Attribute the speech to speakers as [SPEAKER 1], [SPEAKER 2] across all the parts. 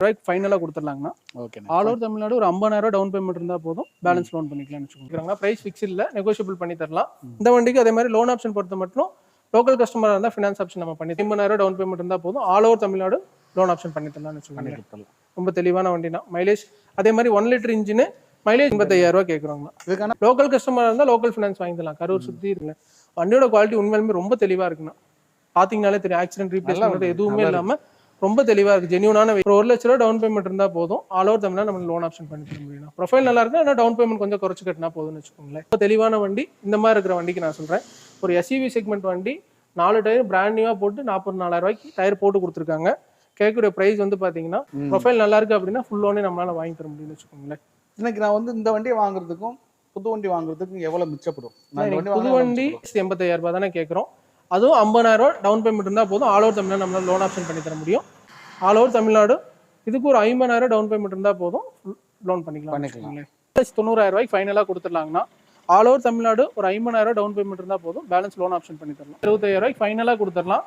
[SPEAKER 1] ரூபாய்க்கு ஃபைனலாக கொடுத்துடலாங்கண்ணா.
[SPEAKER 2] Okay.
[SPEAKER 1] All over Tamil Nadu ஒரு 50,000 டவுன் பேமெண்ட் இருந்தால் போதும், பேலன்ஸ் லோன் பண்ணிக்கலாம்னு வச்சுக்கோங்க. ப்ரைஸ் ஃபிக்ஸ் இல்லை, நெகோஷியபிள் பண்ணி தரலாம். இந்த வண்டிக்கு அதே மாதிரி லோன் ஆப்ஷன் பொறுத்த மட்டும் லோக்கல் கஸ்டமராக இருந்தால் ஃபினான்ஸ் ஆப்ஷன் நம்ம பண்ணி 50,000 டவுன் பேமெண்ட் இருந்தால் போதும், all over Tamil Nadu loan option பண்ணி தரலாம்னு வச்சுக்கோங்க. ரொம்ப தெளிவான வண்டினா. மைலேஜ் அதே மாதிரி 1 லிட்டர் இன்ஜின் மைலேஜ் 85,000 ரூபா கேட்குறாங்கண்ணா. லோக்கல் கஸ்டமராக இருந்தால் லோக்கல் ஃபினான்ஸ் வாங்கிக்கலாம். கரூர் சுற்றி இருக்குல்ல, வண்டியோட குவாலிட்டி உண்மையிலுமே ரொம்ப தெளிவாக இருக்குண்ணா. பார்த்தீங்கனாலே தெரியும், ஆக்சிடென்ட் ரீப்ளேஸ்மெண்ட் எதுவுமே இல்லாமல் ரொம்ப தெளிவாக இருக்குது. ஜென்யூனான ஒரு 1,00,000 ரூபா டவுன் பேமெண்ட் இருந்தால் போதும், ஆல் ஓவர் தமிழ்நாடு நம்ம லோன் ஆப்ஷன் பண்ணி தர முடியும். ப்ரொஃபைல் நல்லா இருக்கு, ஆனால் டவுன் பேமெண்ட் கொஞ்சம் குறைச்சி கட்டினா போதும்னு வச்சுக்கோங்களேன். ரொம்ப தெளிவான வண்டி. இந்த மாதிரி இருக்கிற வண்டிக்கு நான் சொல்கிறேன், ஒரு எஸ்யூவி செக்மெண்ட் வண்டி 4 டயர் பிராண்ட் நியூவாக போட்டு 44,000 ரூபாய்க்கு டயர் போட்டு கொடுத்துருக்காங்க. கேட்கக்கூடிய ப்ரைஸ் வந்து பார்த்தீங்கன்னா ப்ரொஃபைல் நல்லா இருக்கு அப்படின்னா ஃபுல் லோனே நம்மளால வாங்கி தர முடியும்னு வச்சுக்கோங்களேன்.
[SPEAKER 2] இன்னைக்கு நான் வந்து இந்த வண்டியை வாங்குறதுக்கும் புது வண்டி வாங்குறதுக்கும் எவ்வளோ மிச்சப்படும்?
[SPEAKER 1] புது வண்டி 85,000 ரூபாய் தானே கேட்குறோம். அதுவும் 50,000 ரூபா டவுன் பேமெண்ட் இருந்தால் போதும், ஆல் ஓவர் தமிழ்நாடு நம்மளால லோன் ஆப்ஷன் பண்ணி தர முடியும். ஆல் ஓவர் தமிழ்நாடு இதுக்கு ஒரு 50,000 டவுன் பேமெண்ட் இருந்தால் போதும், லோன் பண்ணிக்கலாம். 90,000 ரூபாய்க்கு ஃபைனலாக கொடுத்துடலாங்கண்ணா. ஆல் ஓவர் தமிழ்நாடு ஒரு 50,000 டவுன் பேமெண்ட் இருந்தால் போதும், பேலன்ஸ் லோன் ஆப்ஷன் பண்ணி தரலாம். 75,000 ரூபாய்க்கு ஃபைனலாக கொடுத்துடலாம்.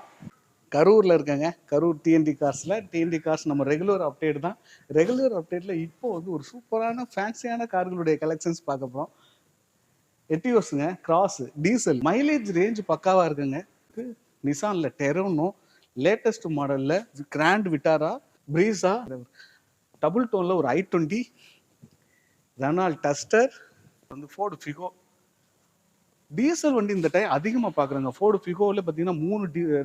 [SPEAKER 2] கரூரில் இருக்காங்க, கரூர் டிஎன்டி கார்ஸில். டிஎன்டி கார்ஸ் நம்ம ரெகுலர் அப்டேட் தான். ரெகுலர் அப்டேட்டில் இப்போ வந்து ஒரு சூப்பரான ஃபேன்சியான கார்களுடைய கலெக்ஷன்ஸ் பார்க்க போகிறோம். எட்டியோஸுங்க, கிராஸ், டீசல், மைலேஜ் ரேஞ்ச் பக்காவாக இருக்குங்க. நிசானில் டெரோனோ, லேட்டஸ்ட் மாடலில் கிராண்ட் விட்டாரா, ப்ரீஸா, டபுள் டோனில் ஒரு i20, ரெனால்ட் டஸ்டர், வந்து ஃபோர்டு ஃபிகோ. டீசல் வண்டி இந்த டைம் அதிகமாக பார்க்குறாங்க. ஃபோர்டு ஃபிகோவில் பார்த்தீங்கன்னா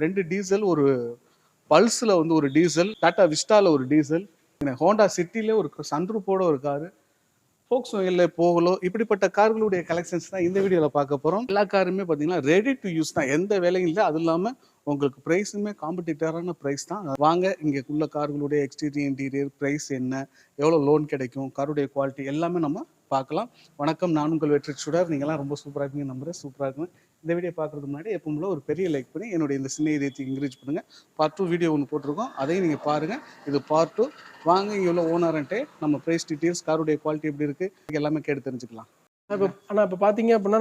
[SPEAKER 2] 2 டீசல், ஒரு பல்ஸில் வந்து ஒரு டீசல், டாடா விஸ்டாவில் ஒரு டீசல், ஹோண்டா சிட்டியில் ஒரு சன்ரூஃபோட ஒரு காரு, ஃபோக்ஸ்வேகன்ல போகலோ, இப்படிப்பட்ட கார்களுடைய கலெக்ஷன்ஸ் தான் இந்த வீடியோவில் பார்க்க போகிறோம். எல்லா காருமே பார்த்தீங்கன்னா ரெடி டு யூஸ் தான், எந்த வேலையும் இல்லை. அது இல்லாமல் உங்களுக்கு ப்ரைஸுமே காம்படிட்டரான ப்ரைஸ் தான். வாங்க, இங்கே உள்ள கார்களுடைய எக்ஸ்டீரியர் இன்டீரியர் ப்ரைஸ் என்ன, எவ்வளோ லோன் கிடைக்கும், காருடைய குவாலிட்டி எல்லாமே நம்ம பார்க்கலாம். வணக்கம், நான் உங்கள் வெற்றி சுடர். நீங்கள்லாம் ரொம்ப சூப்பராக இருப்பீங்க நம்புறேன். சூப்பராக இருக்குங்க. இந்த வீடியோ பார்க்குறதுக்கு முன்னாடி எப்பவும் ஒரு பெரிய லைக் பண்ணி என்னுடைய இந்த சின்ன இதயத்தை என்கரேஜ் பண்ணுங்கள். பார்ட் 2 வீடியோ ஒன்று போட்டிருக்கோம், அதையும் நீங்கள் பாருங்கள். இது பார்ட் 2. வாங்க, இங்கே உள்ள ஓனர்ன்ட்டே நம்ம ப்ரைஸ் டீட்டெயில்ஸ், காருடைய குவாலிட்டி எப்படி இருக்குது எல்லாமே கேட்டு தெரிஞ்சுக்கலாம்.
[SPEAKER 1] இப்போ பார்த்தீங்க அப்படின்னா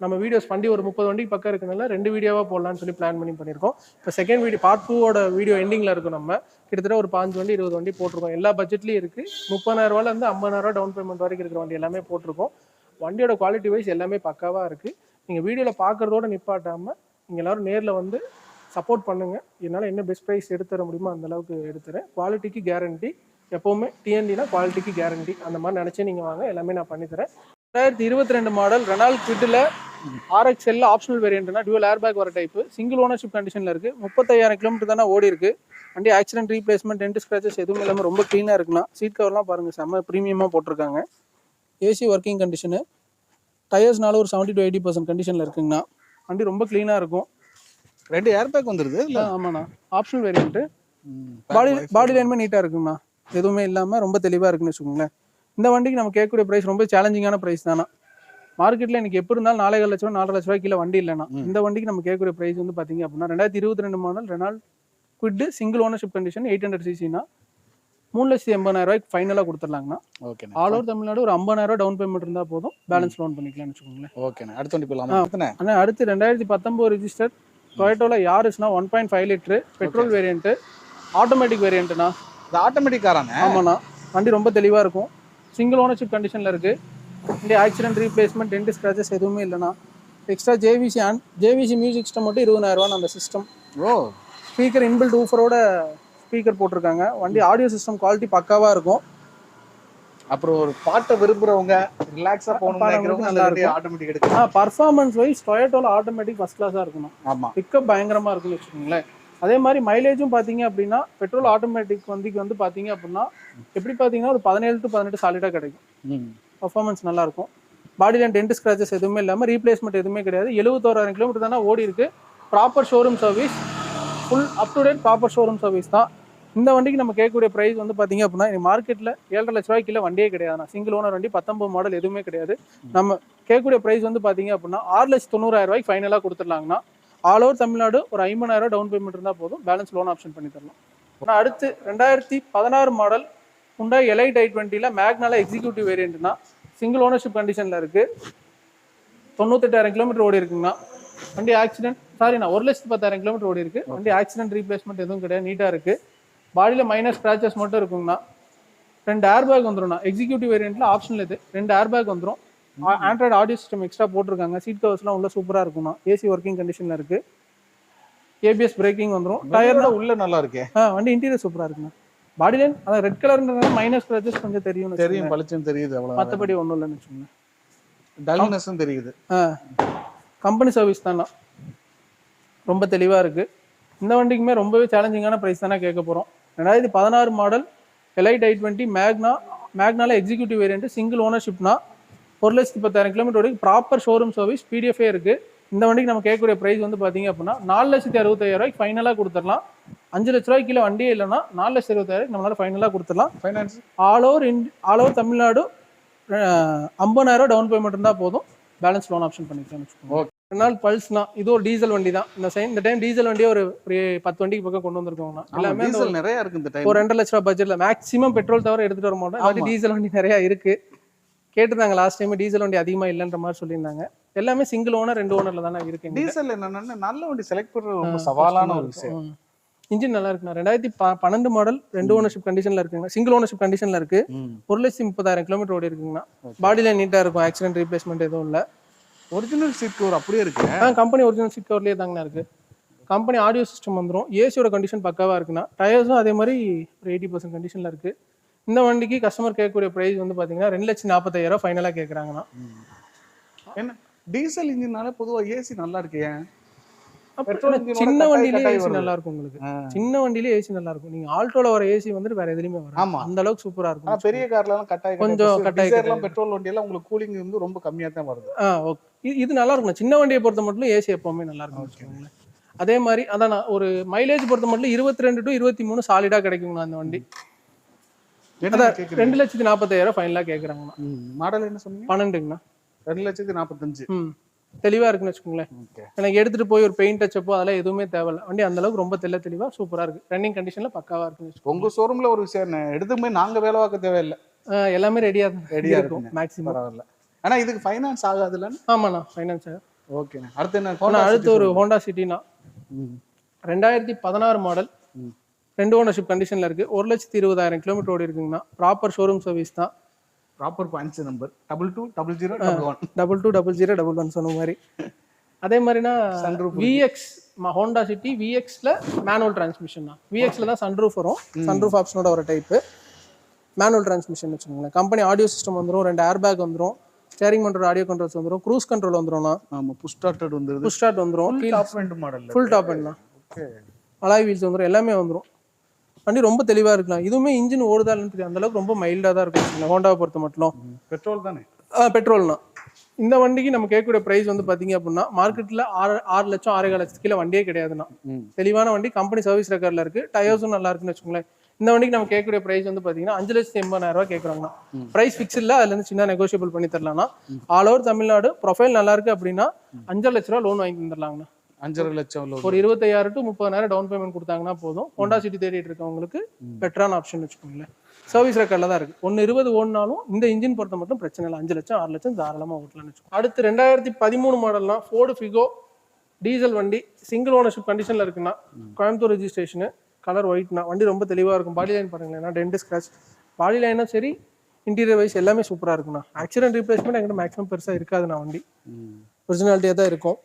[SPEAKER 1] நம்ம வீடியோஸ் வண்டி ஒரு 30 வண்டிக்கு பக்கம் இருக்கிறதுனால 2 வீடியோவாக போடலான்னு சொல்லி பிளான் பண்ணியிருக்கோம். இப்போ செகண்ட் வீடியோ பார்ட் 2ஓட வீடியோ எண்டிங்கில் இருக்கும். நம்ம கிட்டத்தட்ட ஒரு 5 வண்டி 20 வண்டி போட்டிருக்கோம். எல்லா பட்ஜெட்லேயும் இருக்குது. 30,000 ரூபாயிலேருந்து 50,000 ரூபா டவுன் பேமெண்ட் வரைக்கும் இருக்கிற வண்டி எல்லாமே போட்டிருக்கோம். வண்டியோட குவாலிட்டி வைஸ் எல்லாமே பக்காவாக இருக்குது. நீங்கள் வீடியோவில் பார்க்குறதோட நிப்பாட்டாமல் நீங்கள் எல்லோரும் நேரில் வந்து சப்போர்ட் பண்ணுங்கள். என்னால் என்ன பெஸ்ட் ப்ரைஸ் எடுத்துற முடியுமோ அந்த அளவுக்கு எடுத்துறேன். குவாலிட்டிக்கு கேரண்டி எப்போவுமே. டிஎன்டினா குவாலிட்டிக்கு கேரண்டி. அந்த மாதிரி நினச்சி நீங்கள் வாங்க, எல்லாமே நான் பண்ணித்தரேன். 2022 மாடல் ரெனால்ட் குவிட்டில் RXL ஆப்ஷனல் வேரியன்ட்னா டியூவல் ஏர்பேக் வர டைப்பு, சிங்கிள் ஓனர்ஷிப் கண்டிஷனில் இருக்குது. 35,000 கிலோமீட்டர் தானே ஓடி இருக்குது. வண்டி ஆக்சிடென்ட் ரீப்ளேஸ்மெண்ட், டென்ட் ஸ்க்ராச்சஸ் எதுவும் இல்லாமல் ரொம்ப க்ளீனாக இருக்குண்ணா. சீட் கவர்லாம் பாருங்கள், செம்ம ப்ரீமியமாக போட்டிருக்காங்க. ஏசி ஒர்க்கிங் கண்டிஷனு, டயர்ஸ்னால ஒரு 70 to 80% கண்டிஷனில் இருக்குங்கண்ணா. வண்டி ரொம்ப க்ளீனாக இருக்கும்.
[SPEAKER 2] 2 ஏர்பேக் வந்துடுது இல்லை?
[SPEAKER 1] ஆமாண்ணா, ஆப்ஷனல் வேரியன்ட்டு. பாடி லைனுமே நீட்டாக இருக்குங்கண்ணா, எதுவுமே இல்லாமல் ரொம்ப தெளிவாக இருக்குன்னு வச்சுக்கோங்களேன். இந்த வண்டிக்கு நம்ம கேட்கக்கூடிய ப்ரைஸ் ரொம்ப சேலஞ்சிங்கான ப்ரைஸ் தானே. மார்க்கெட்டில் எனக்கு எப்படி இருந்தாலும் 4,5 லட்சம் 4 லட்ச ரூபாய்க்கு கீழே வண்டி இல்லைண்ணா. இந்த வண்டிக்கு நம்ம கேட்கக்கூடிய ப்ரைஸ் வந்து பார்த்தீங்க அப்படின்னா 2022 model Reynold quit single ownership condition 800 சிசினா 3,80,000 ரூபாய்க்கு ஃபைனலாக கொடுத்துடலாங்கண்ணா.
[SPEAKER 2] ஓகே. ஆல்
[SPEAKER 1] ஓவர் தமிழ்நாடு ஒரு 50,000 ரூபா டவுன் பேமெண்ட் இருந்தால் போதும், பேலன்ஸ் லோன் பண்ணிக்கலாம்னு வச்சுக்கோங்களேன்.
[SPEAKER 2] ஓகேண்ணா. அடுத்த வண்டி போகலாமா?
[SPEAKER 1] ஆனால் அடுத்து 2019 ரிஜிஸ்டர் டொயோட்டோவில் யாருஸ்னா 1.5 லிட்டரு பெட்ரோல் வேரியன்ட்டு, ஆட்டோமேட்டிக் வேரியன்ட்டுண்ணா.
[SPEAKER 2] இது ஆட்டோமேட்டிக் காரானே?
[SPEAKER 1] ஆமாண்ணா. வண்டி ரொம்ப தெளிவாக இருக்கும். சிங்கிள் ஓனர்ஷிப் கண்டிஷனில் இருக்குது. வண்டி ஆக்சிடென்ட் ரீப்ளேஸ்மெண்ட், டென்ட் ஸ்க்ராச்சஸ் எதுவுமே இல்லைண்ணா. எக்ஸ்ட்ரா ஜேவிசி மியூசிக் சிஸ்டம் மட்டும் 20,000 ரூபா அந்த சிஸ்டம். ஸ்பீக்கர் இன்பில்ட் ஊஃபரோட ஸ்பீக்கர் போட்டிருக்காங்க. வண்டி ஆடியோ சிஸ்டம் குவாலிட்டி பக்காவாக இருக்கும்.
[SPEAKER 2] அப்புறம் ஒரு பாட்டை விரும்புகிறவங்க, ரிலாக்ஸாக போகணும்னு நல்லா இருக்கும். ஆட்டோமேட்டிக் எடுக்கும்.
[SPEAKER 1] பர்ஃபார்மன்ஸ் வைஸ் டொயோட்டோவில் ஆட்டோமேட்டிக் ஃபஸ்ட் கிளாஸாக இருக்கணும்.
[SPEAKER 2] ஆமாம்.
[SPEAKER 1] பிக்கப் பயங்கரமாக இருக்குன்னு வச்சுக்கோங்களேன். அதே மாதிரி மைலேஜும் பார்த்தீங்க அப்படின்னா பெட்ரோல் ஆட்டோமேட்டிக் வண்டிக்கு வந்து பார்த்தீங்க அப்படின்னா எப்படி பார்த்தீங்கன்னா ஒரு 17 to 18 சாலிடாக கிடைக்கும். பர்ஃபார்மன்ஸ் நல்லாயிருக்கும். பாடி லைன் டென்ட் ஸ்க்ராச்சஸ் எதுவுமே இல்லாமல், ரீப்ளேஸ்மெண்ட் எதுவுமே கிடையாது. 71,000 கிலோமீட்டர் தானே ஓடி இருக்குது. Proper showroom service, full up to date proper showroom service தான். இந்த வண்டிக்கு நம்ம கேட்கக்கூடிய ப்ரைஸ் வந்து பார்த்தீங்க அப்படின்னா மார்க்கெட்டில் 7,5 லட்ச ரூபாய்க்கு கீழே வண்டியே கிடையாது. சிங்கிள் ஓனர் வண்டி 19 மாடல் எதுவுமே கிடையாது. நம்ம கேட்கக்கூடிய ப்ரைஸ் வந்து பார்த்தீங்க அப்படின்னா 6,90,000 ரூபாய்க்கு ஃபைனலாக கொடுத்துடலாங்கண்ணா. ஆல் ஓவர் தமிழ்நாடு ஒரு 50,000 டவுன் பேமெண்ட் இருந்தால் போதும், பேலன்ஸ் லோன் ஆப்ஷன் பண்ணி தரலாம். ஆனால் அடுத்து 2016 மாடல் Hyundai Elite i20ல மேக்னால எக்ஸிக்யூட்டிவ் வேரியன்ட்னா சிங்கிள் ஓனர்ஷிப் கண்டிஷனில் இருக்குது. 98,000 கிலோமீட்டர் ஓடி இருக்குங்கண்ணா. வண்டி ஆக்சிடென்ட் 1,10,000 கிலோமீட்டர் ஓடி இருக்குது. வண்டி ஆக்சிடென்ட் ரீப்ளேஸ்மெண்ட் எதுவும் கிடையாது, நீட்டாக இருக்குது. பாடியில் மைனர் ஸ்க்ராச்சஸ் மட்டும் இருக்குங்கண்ணா. 2 ஏர் பேக் வந்துடும்ண்ணா. எக்ஸிக்யூட்டிவ் வேரியண்ட்டில் ஆப்ஷனில் இது 2 ஏர் பேக் வந்துடும். ஆண்ட்ராய்டு ஆடியோ சிஸ்டம் எக்ஸ்ட்ரா போட்டிருக்காங்க. சீட் கவர்ஸ்லாம் உள்ள சூப்பராக இருக்கும்ண்ணா. ஏசி ஒர்க்கிங் கண்டிஷனில் இருக்குது. ஏபிஎஸ் பிரேக்கிங் வந்துடும். டயர்லாம்
[SPEAKER 2] உள்ள நல்லா இருக்கே.
[SPEAKER 1] வண்டி இன்டீரியர் சூப்பராக இருக்குண்ணா. பாடி லைன் அதான் ரெட் கலர்ன்றதுனால மைனர் ஸ்க்ராச்சஸ் கொஞ்சம் தெரியும்.
[SPEAKER 2] பளிச்சுன்னு தெரியுது, அவ்வளோ.
[SPEAKER 1] மற்றபடி ஒன்றும் இல்லைன்னு வச்சுக்கோங்க.
[SPEAKER 2] டல்னஸும் தெரியுது.
[SPEAKER 1] கம்பெனி சர்வீஸ் தானா, ரொம்ப தெளிவாக இருக்குது. இந்த வண்டிக்குமே ரொம்பவே சேலஞ்சிங்கான ப்ரைஸ் தானே கேட்க போகிறோம். 2016 மாடல் எலைட் i20 மேக்னால எக்ஸிக்யூட்டிவ் வேரியண்ட், சிங்கிள் ஓனர்ஷிப்னா, 1,10,000 கிலோமீட்டர் வரைக்கும் ப்ராப்பர் ஷோரூம் சர்வீஸ், பிடிஎஃபே இருக்குது. இந்த வண்டிக்கு நம்ம கேட்கக்கூடிய ப்ரைஸ் வந்து பார்த்தீங்க அப்படின்னா 4,65,000 ஃபைனலாக கொடுத்துடலாம். 5 லட்ச ரூபாய்க்கு கீழே வண்டியே இல்லைன்னா 4,65,000 நம்மளால ஃபைனலாக கொடுத்துடலாம்.
[SPEAKER 2] Finance
[SPEAKER 1] all over Tamil Nadu 50,000 down payment இருந்தால் போதும். பேலன்ஸ் லோன் ஆப்ஷன் பண்ணிக்கலாம்னு வச்சுக்கோங்க. 2 நாள் பல்ஸ்னா இது ஒரு டீசல் வண்டி தான். இந்த டைம் டீசல் வண்டியே ஒரு 10 வண்டிக்கு பக்கம் கொண்டு வந்திருக்கோம்னா. எல்லாமே
[SPEAKER 2] நிறைய இருக்கு இந்த டைம்.
[SPEAKER 1] ஒரு 2.5 லட்ச ரூபாய் பட்ஜெட்ல மேக்ஸிமம் பெட்ரோல் தவிர எடுத்துட்டு வர மாட்டோம். அது டீசல் வண்டி நிறைய இருக்கு. கேட்டிருந்தாங்க லாஸ்ட் டைம் டீசல் வண்டி அதிகமா இல்லைன்ற மாதிரி சொல்லியிருந்தாங்க. எல்லாமே சிங்கிள் ஓனர் 2 ஓனர்ல தானே இருக்கு.
[SPEAKER 2] டீசல் என்னன்னா நல்ல வண்டி செலக்ட் பண்றது ரொம்ப சவாலான ஒரு விஷயம்.
[SPEAKER 1] இன்ஜின் நல்லா இருக்குண்ணா. 2012 மாடல் 2 ஓனர்ஷிப் கண்டிஷன்ல இருக்குங்க. சிங்கிள் ஓனர்ஷிப் கண்டிஷன்ல இருக்கு. 1,30,000 கிலோமீட்டர் ஓடி இருக்குங்கண்ணா. பாடியில நீட்டா இருக்கும். ஆக்சிடென்ட் ரீப்ளேஸ்மெண்ட் எதுவும் இல்லை.
[SPEAKER 2] ஒரிஜினல் சீட் கவர் அப்படியே இருக்கு.
[SPEAKER 1] கம்பெனி ஒரிஜினல் சீட் கவர்லயே தாங்கண்ணா இருக்கு. கம்பெனி ஆடியோ சிஸ்டம் வந்துடும். ஏசியோட கண்டிஷன் பக்காவா இருக்குண்ணா. டயர்ஸும் அதே மாதிரி ஒரு 80% கண்டிஷன்ல இருக்கு. இந்த வண்டிக்கு கஸ்டமர் கேட்கக்கூடிய பிரைஸ் வந்து பாத்தீங்கன்னா 2,40,000 ஃபைனலா கேட்கறாங்கண்ணா.
[SPEAKER 2] என்ன டீசல் இன்ஜினால பொதுவா ஏசி நல்லா இருக்கு. ஏன்
[SPEAKER 1] சின்ன வண்டியிலே ஏசி நல்லா இருக்கும் உங்களுக்கு. சின்ன வண்டியிலே ஏசி நல்லா இருக்கும். நீங்க ஆல்டோல வர ஏசி வந்து வேற எதுலயுமே வராது. அந்த அளவுக்கு சூப்பரா இருக்கும்.
[SPEAKER 2] பெரிய கார்ல எல்லாம் கட்டாய்
[SPEAKER 1] கொஞ்சம் கட்டாய்
[SPEAKER 2] பெட்ரோல் வண்டி எல்லாம் உங்களுக்கு கூலிங் வந்து ரொம்ப கம்மியா தான் வருது.
[SPEAKER 1] இது நல்லா இருக்கும். சின்ன வண்டியை பொறுத்த மட்டும் ஏசி எப்பவுமே நல்லா இருக்கும். அதே மாதிரி அதான் ஒரு மைலேஜ் பொறுத்த மட்டும் 22 to 23 சாலிடா கிடைக்குங்கண்ணா அந்த வண்டி. 2,40,000 ஃபைனலா கேட்கறாங்கண்ணா.
[SPEAKER 2] மாடல் என்ன சொன்னீங்க?
[SPEAKER 1] 12ங்கண்ணா.
[SPEAKER 2] 2,45,000.
[SPEAKER 1] தெளிவா இருக்குன்னு வச்சுக்கோங்களேன். எனக்கு எடுத்துட்டு போய் ஒரு பெயிண்ட் டச்சப்போ அதெல்லாம் எதுவுமே தேவையில்ல. வண்டி அந்த அளவுக்கு ரொம்ப தெளிவா சூப்பரா இருக்கு. ரன்னிங் கண்டிஷன்ல பக்காவா இருக்கு.
[SPEAKER 2] உங்க ஷோரூம்ல ஒரு விஷயம் எடுத்து போய் நாங்க வேலை பார்க்க தேவையில்லை.
[SPEAKER 1] எல்லாமே ரெடியா இருக்கும் மேக்ஸிமம்.
[SPEAKER 2] பரவாயில்ல. ஆனா இதுக்கு ஃபைனான்ஸ் ஆகாதுல்ல?
[SPEAKER 1] ஆமாண்ணா ஃபைனான்ஸ்.
[SPEAKER 2] ஓகேண்ணா. அடுத்து என்ன?
[SPEAKER 1] அடுத்து ஒரு ஹோண்டா சிட்டினா 2016 மாடல் 2 ஓனர்ஷிப் கண்டிஷன்ல இருக்கு. 1,20,000 கிலோமீட்டர் ஓடி இருக்குங்கண்ணா. ப்ராப்பர் ஷோரூம் சர்வீஸ் தான்.
[SPEAKER 2] ப்ராப்பர் பாயிண்ட்ஸ் நம்பர்
[SPEAKER 1] 220001 சொன்ன மாதிரி. அதே மாதிரினா விஎக்ஸ் ஹோண்டா சிட்டி விஎக்ஸ்ல மேனுவல் டிரான்ஸ்மிஷன் தான். விஎக்ஸ்ல தான் சன்ரூஃப் வரும். சன்ரூஃப் ஆப்ஷனோட ஒரு டைப்பு மேனுவல் டிரான்ஸ்மிஷன் வச்சுக்கோங்களேன். கம்பெனி ஆடியோ சிஸ்டம் வந்துடும். 2 ஏர் பேக் வந்துடும். ஸ்டேரிங் கண்ட்ரோல் ஆடியோ கண்ட்ரோல்ஸ் வந்துடும். க்ரூஸ் கண்ட்ரோல் வந்துடும்ண்ணா. புஷ் ஸ்டார்ட் வந்துடும். ஃபுல் டாப் எண்ட் தான். அலாய் வீல்ஸ் வந்துடும். எல்லாமே வந்துடும். வண்டி ரொம்ப தெளிவா இருக்கலாம். இதுவுமே இன்ஜின் ஓடுதான்னு தெரியும். அந்த அளவுக்கு ரொம்ப மைல்டா தான் இருக்கும் ஹோண்டாவை பொறுத்த மட்டும்.
[SPEAKER 2] பெட்ரோல் தானே?
[SPEAKER 1] பெட்ரோல்னா. இந்த வண்டிக்கு நம்ம கேட்கக்கூடிய பிரைஸ் வந்து பாத்தீங்க அப்படின்னா மார்க்கெட்ல 6 லட்சம் 6.5 லட்சத்துக்கு கீழே வண்டியே கிடையாதுண்ணா. தெளிவான வண்டி. கம்பெனி சர்வீஸ் ரெக்கார்ட்ல இருக்கு. டயர்ஸும் நல்லா இருக்குன்னு வச்சுக்கோங்களேன். இந்த வண்டிக்கு நம்ம கேட்கக்கூடிய பிரைஸ் வந்து பாத்தீங்கன்னா 5,80,000 கேட்கறாங்கண்ணா. பிரைஸ் ஃபிக்ஸ் இல்ல. அதுல இருந்து சின்ன நெகோசியபிள் பண்ணி தரலாம்னா. ஆல் ஓவர் தமிழ்நாடு ப்ரொஃபைல் நல்லா இருக்கு அப்படின்னா 5.5 லட்ச ரூபா லோன் வாங்கி தந்துடலாங்கண்ணா.
[SPEAKER 2] 5.5 லட்சம்
[SPEAKER 1] ஒரு 25,000 to 30,000 டவுன் பேமெண்ட் கொடுத்தாங்கன்னா போதும். ஹோண்டா சிட்டி தேடிட்டு இருக்கவங்களுக்கு பெட்டரான ஆப்ஷன் வச்சுக்கோங்களேன். சர்வீஸ் ரெக்கார்ட்ல தான் இருக்கு. 120 ஓடினாலும் இந்த இன்ஜின் பொறுத்த மட்டும் பிரச்சனை இல்லை. 5 லட்சம் 6 லட்சம் தாராளமா ஓட்டலாம்னு வச்சுக்கோங்க. அடுத்து 2013 மாடல்னா ஃபோர்டு ஃபிகோ டீசல் வண்டி. சிங்கிள் ஓனர்ஷிப் கண்டிஷன்ல இருக்குன்னா. கோயம்புத்தூர் ரெஜிஸ்ட்ரேஷன். கலர் ஒயிட்னா. வண்டி ரொம்ப தெளிவா இருக்கும். பாடி லைன் பாருங்களேன். டென்ட் ஸ்கிராச் பாடி லைனும் சரி இன்டீரியர் வைஸ் எல்லாமே சூப்பரா இருக்குண்ணா. ஆக்சிடென்ட் ரீப்ளேஸ்மெண்ட் எங்கிட்ட மேக்ஸிமம் பெருசா இருக்காதுண்ணா. வண்டி ஒரிஜினாலிட்டியா தான் இருக்கும்.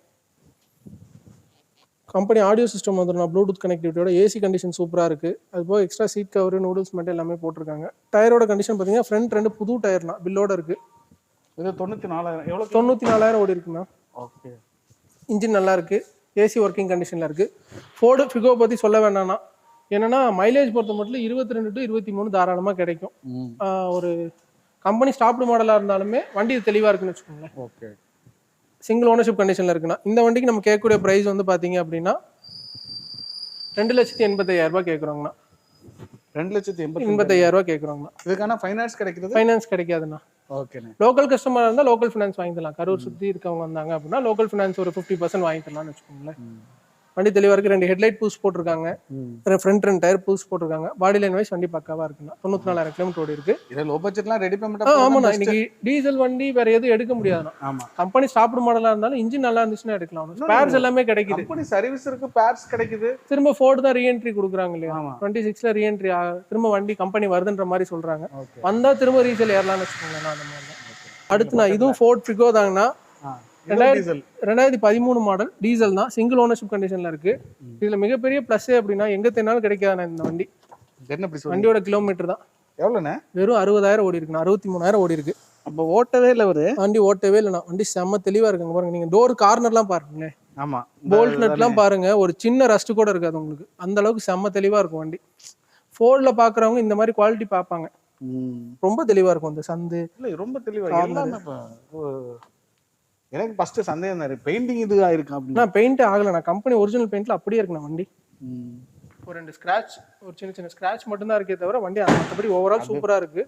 [SPEAKER 1] கம்பெனி ஆடியோ சிஸ்டம் வந்துடும். ப்ளூடூத் கனெக்டிவிட்டியோட ஏசி கண்டிஷன் சூப்பராக இருக்குது. அது போக எக்ஸ்ட்ரா சீட் கவர் நூடுல்ஸ் மட்டும் எல்லாமே போட்டிருக்காங்க. டயரோட கண்டிஷன் பார்த்தீங்கன்னா ஃப்ரண்ட் 2 புது டயர்னா பில்லோட இருக்கு.
[SPEAKER 2] இது 94,000 எவ்வளோ?
[SPEAKER 1] 94,000 ஓடி இருக்குண்ணா.
[SPEAKER 2] ஓகே. இன்ஜின்
[SPEAKER 1] நல்லா இருக்கு. ஏசி ஒர்க்கிங் கண்டிஷன்ல இருக்கு. ஃபோர்டு ஃபிகோ பற்றி சொல்ல வேண்டாம்னா. என்னன்னா மைலேஜ் பொறுத்த மட்டும் 22 to 23 தாராளமாக கிடைக்கும். ஒரு கம்பெனி ஸ்டாப்டு மாடலாக இருந்தாலுமே வண்டி தெளிவாக இருக்குன்னு வச்சுக்கோங்களேன்.
[SPEAKER 2] ஓகே.
[SPEAKER 1] சிங்கிள் ஓனர்ஷிப் கண்டிஷன்ல இருக்குன்னா. இந்த வண்டிக்கு நம்ம கேட்கக்கூடிய பிரைஸ் வந்து பாத்தீங்க அப்படின்னா 2,80,000 கேட்குறோங்கண்ணா. 2,80,000 கேட்குறோங்கண்ணா.
[SPEAKER 2] இதுக்கான ஃபைனான்ஸ் கிடைக்கிறது?
[SPEAKER 1] ஃபைனான்ஸ் கிடைக்காதுண்ணா.
[SPEAKER 2] ஓகேண்ணா.
[SPEAKER 1] லோக்கல் கஸ்டமர் இருந்தால் லோக்கல் ஃபினான்ஸ் வாங்கிக்கலாம். கரூர் சுற்றி இருக்கவங்க வந்தாங்க அப்படின்னா லோக்கல் ஃபினான்ஸ் ஒரு 50% வாங்கிக்கலாம்னு வச்சுக்கோங்களேன். வண்டி தெளிவாக இருக்குது. 2 ஹெட்லைட் பூஸ்ட் போட்டிருக்காங்க. ஃப்ரண்ட் 2 டயர் பூஸ்ட் போட்டிருக்காங்க. பாடி லைன் வைஸ் வண்டி பக்காவாக இருக்குண்ணா. 94,000 கிலோமீட்டர் ஓடி இருக்கு.
[SPEAKER 2] இதில் லோ பட்ஜெட்லாம் ரெடி பேமெண்ட்.
[SPEAKER 1] ஆமாண்ணா, இன்னைக்கு டீசல் வண்டி வேற எதுவும் எடுக்க முடியாதுண்ணா.
[SPEAKER 2] ஆமாம்,
[SPEAKER 1] கம்பெனி ஸ்டாப்டு மாடலாக இருந்தாலும் இன்ஜின் நல்லா இருந்துச்சுன்னா எடுக்கலாம். ஸ்பேர்ஸ் எல்லாமே கிடைக்குது.
[SPEAKER 2] கம்பெனி சர்வீஸ் இருக்கு, பேர்ஸ் கிடைக்குது.
[SPEAKER 1] திரும்ப ஃபோர்டு தான் ரீஎன்ட்ரி கொடுக்குறாங்க இல்லையா?
[SPEAKER 2] ஆமா.
[SPEAKER 1] 26ல ரீஎன்ட்ரி திரும்ப வண்டி கம்பெனி வருதுன்ற மாதிரி சொல்றாங்க.
[SPEAKER 2] ஓகே.
[SPEAKER 1] வந்தா திரும்ப ரீசேல் ஏறலாம்னு வச்சுக்கோங்களேன். அந்த மாதிரி தான். அடுத்து நான் இதுவும் ஃபோர்ட் ஃபிகோ தாங்கண்ணா. 2013 மாடல் டீசல் தான். சிங்கிள் ஓனர்ஷிப் கண்டிஷன்ல இருக்கு. இதுல மிகப்பெரிய பிளஸ் அப்படின்னா எங்க தேனாலும் கிடைக்காதுண்ணா இந்த வண்டி.
[SPEAKER 2] என்ன அப்படி சொல்றீங்க?
[SPEAKER 1] வண்டியோட கிலோமீட்டர் தான்
[SPEAKER 2] எவ்வளோண்ணே?
[SPEAKER 1] வெறும் 60,000 ஓடி இருக்குண்ணா. 63,000 ஓடி இருக்கு.
[SPEAKER 2] அப்போ ஓட்டவே இல்லை ஒரு
[SPEAKER 1] வண்டி ஓட்டவே இல்லைண்ணா. வண்டி செம்ம தெளிவா இருக்குங்க. பாருங்க, நீங்க டோர் கார்னர்லாம் பாருங்களேன்.
[SPEAKER 2] ஆமா,
[SPEAKER 1] போல்ட் நட்லாம் பாருங்க, ஒரு சின்ன ரஸ்ட் கூட இருக்காது உங்களுக்கு. அந்த அளவுக்கு செம்ம தெளிவா இருக்கும் வண்டி. ஃபோர்ட்ல பாக்குறவங்க இந்த மாதிரி குவாலிட்டி பார்ப்பாங்க. ரொம்ப தெளிவா இருக்கும் இந்த சந்து.
[SPEAKER 2] இல்லை ரொம்ப தெளிவா எல்லாமே. எனக்கு ஃபர்ஸ்ட் சந்தேகம் தான், பெயிண்டிங் இது ஆயிருக்கும் அப்படின்னா.
[SPEAKER 1] பெயிண்ட் ஆகலண்ணா. கம்பெனி ஒரிஜினல் பெயிண்ட்ல அப்படியே இருக்குண்ணா வண்டி. ஒரு 2 ஸ்கிராட்ச், ஒரு சின்ன சின்ன ஸ்கிராட்ச் மட்டும் தான் இருக்கே தவிர வண்டி மற்றபடி ஓவரால் சூப்பரா இருக்கு.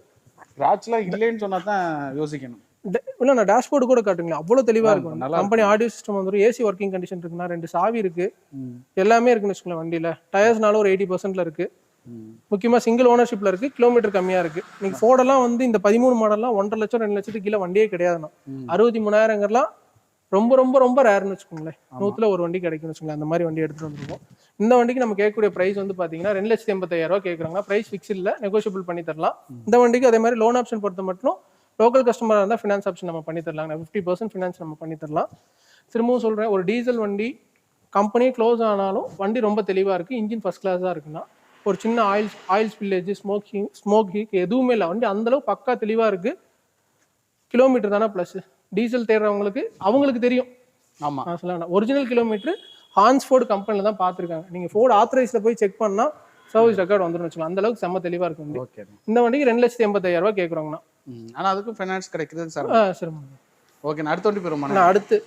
[SPEAKER 2] ஸ்கிராட்ச்லாம் இல்லைன்னு சொன்னா தான் யோசிக்கணும்.
[SPEAKER 1] இல்லை, நான் டேஷ்போர்டு கூட காட்டுங்களா, அவ்வளோ தெளிவா இருக்கும். கம்பெனி ஆடியோ சிஸ்டம் வந்துடும். ஏசி ஒர்க்கிங் கண்டிஷன் இருக்குண்ணா. 2 சாவி இருக்கு. எல்லாமே இருக்குன்னு வச்சுக்கோங்களேன் வண்டியில. டயர்ஸ்னாலும் ஒரு 80%ல இருக்கு. முக்கியமா சிங்கிள் ஓனர்ஷிப்ல இருக்கு. கிலோமீட்டர் கம்மியா இருக்கு. நீங்க ஃபோர்டெல்லாம் வந்து இந்த 13 மாடல்லாம் 1.5 லட்சம் 2 லட்சத்துக்கு கீழே வண்டியே கிடையாதுண்ணா. 63,000ங்கெல்லாம் ரொம்ப ரொம்ப ரொம்ப ரேர்னு வச்சுக்கோங்களேன். 100ல ஒரு வண்டி கிடைக்கும்னு வச்சுக்கோங்களேன். அந்த மாதிரி வண்டி எடுத்துட்டு வந்துருக்கோம். இந்த வண்டிக்கு நம்ம கேட்கக்கூடிய பிரைஸ் வந்து பாத்தீங்கன்னா 2,85,000 கேட்குறாங்க. பிரைஸ் ஃபிக்ஸ் இல்லை, நெகோஷியபிள் பண்ணி தரலாம். இந்த வண்டிக்கு அதே மாதிரி லோன் ஆப்ஷன் பொறுத்த மட்டும் லோக்கல் கஸ்டமராக இருந்தால் ஃபினான்ஸ் ஆப்ஷன் நம்ம பண்ணி தரலாங்க. 50% ஃபினான்ஸ் நம்ம பண்ணி தரலாம். திரும்பவும் சொல்கிறேன், ஒரு டீசல் வண்டி கம்பெனியே க்ளோஸ் ஆனாலும் வண்டி ரொம்ப தெளிவாக இருக்குது. இன்ஜின் ஃபஸ்ட் கிளாஸாக இருக்குன்னா ஒரு சின்ன ஆயில் ஸ்பில்லேஜ், ஸ்மோக் ஹீக் எதுவுமே இல்லை. வண்டி அந்தளவு பக்கா தெளிவாக இருக்குது. கிலோமீட்டர் தானே ப்ளஸ். டீசல் தேடுறவங்களுக்கு அவங்களுக்கு தெரியும்.
[SPEAKER 2] ஆமாம்,
[SPEAKER 1] நான் சொல்லலாம் ஒரிஜினல் கிலோமீட்டர் ஹான்ஸ்ஃபோர்டு கம்பெனியில் தான் பார்த்துருக்காங்க. நீங்கள் ஃபோர்டு ஆத்தரைஸில் போய் செக் பண்ணால் சர்வீஸ் ரெக்கார்டு வந்துடும் வச்சுக்கலாம். அந்த அளவுக்கு செம்ம தெளிவாக இருக்கும் வண்டி.
[SPEAKER 2] ஓகே.
[SPEAKER 1] இந்த வண்டிக்கு 2,85,000 கேட்குறோங்கண்ணா.
[SPEAKER 2] ஆனால் அதுக்கும் ஃபைனான்ஸ் கிடைக்கிறது சார்.
[SPEAKER 1] சரி
[SPEAKER 2] ஓகே. அடுத்த வண்டி போயிருமா?
[SPEAKER 1] அடுத்து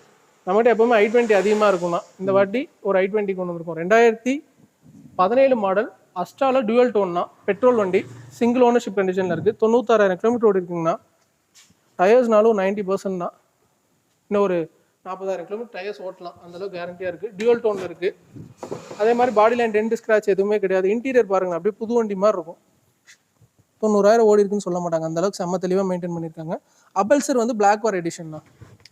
[SPEAKER 1] நம்மகிட்ட எப்பவுமே i20 அதிகமாக இருக்கும்னா இந்த வாட்டி ஒரு i20 கொண்டு வந்திருக்கோம். 2017 மாடல் அஸ்டால டியூவல் டோன்னா பெட்ரோல் வண்டி. சிங்கிள் ஓனர்ஷிப் கண்டிஷனில் இருக்குது. 96,000 கிலோமீட்டர் ஓடி இருக்குங்கண்ணா. டயர்ஸ்னாலும் 90% தான். இன்னும் ஒரு 40,000 கிலோமீட்டர் டயர்ஸ் ஓட்டலாம். அந்தளவுக்கு கேரண்டியாக இருக்குது. டியூவல் டோனில் இருக்குது. அதே மாதிரி பாடி லைன் டென்ட் ஸ்க்ராட்ச் எதுவுமே கிடையாது. இன்டீரியர் பாருங்க, அப்படியே புது வண்டி மாதிரி இருக்கும். 90,000 ஓடி இருக்குன்னு சொல்ல மாட்டாங்க. அந்த அளவுக்கு செம்ம தெளிவாக மெயின்டைன் பண்ணியிருக்காங்க. அபல்சர் வந்து பிளாக் வார் எடிஷன் தான்.